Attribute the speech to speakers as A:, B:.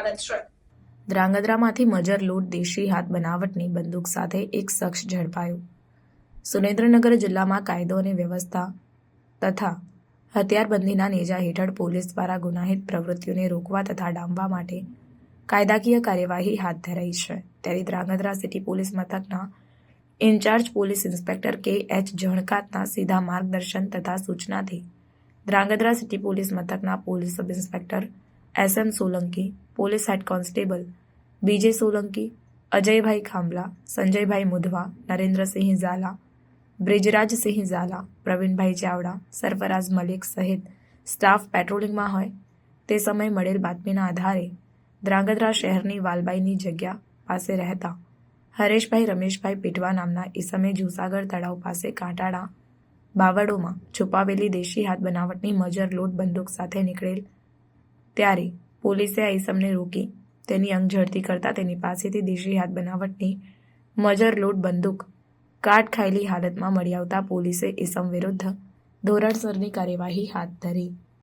A: ફરજ છે।
B: ધ્રાંગધ્રામાંથી મજર લૂંટ દેશી હાથ બનાવટની બંદૂક સાથે એક શખ્સ ઝડપાયો। સુરેન્દ્રનગર જિલ્લામાં કાયદો અને વ્યવસ્થા તથા હથિયારબંધીના નેજા હેઠળ પોલીસ દ્વારા ગુનાહિત પ્રવૃત્તિઓને રોકવા તથા ડામવા માટે કાયદાકીય કાર્યવાહી હાથ ધરાઈ છે। ત્યારે ધ્રાંગધ્રા સિટી પોલીસ મથકના ઇન્ચાર્જ પોલીસ ઇન્સ્પેક્ટર કે.એચ. જણકાતના સીધા માર્ગદર્શન તથા સૂચનાથી ધ્રાંગધ્રા સિટી પોલીસ મથકના police sub inspector S M. Solanki, police head constable B J. Solanki, Ajaybhai Khambhala, Sanjaybhai Mudhva, Narendrasinh Jhala, Brijrajsinh Jhala, Pravinbhai Chavda, Sarfaraz Malik સહિત સ્ટાફ પેટ્રોલિંગમાં હોય તે સમયે મળેલ બાતમીના આધારે ધ્રાંગધ્રા શહેરની વાલબાઈની જગ્યા પાસે રહેતા હરેશભાઈ રમેશભાઈ પીટવા નામના ઈસમે જુસાગર તળાવ પાસે કાંટાળા બાવળોમાં છુપાવેલી દેશી હાથ બનાવટની મજર લોટ બંદૂક સાથે નીકળેલ ત્યારે પોલીસે આ ઈસમને રોકી તેની અંગ ઝડતી કરતા તેની પાસેથી દેશી હાથ બનાવટની મજર લોટ બંદૂક કાટ ખાયેલી હાલતમાં મળી આવતા પોલીસે ઈસમ વિરુદ્ધ ધોરણસરની કાર્યવાહી હાથ ધરી।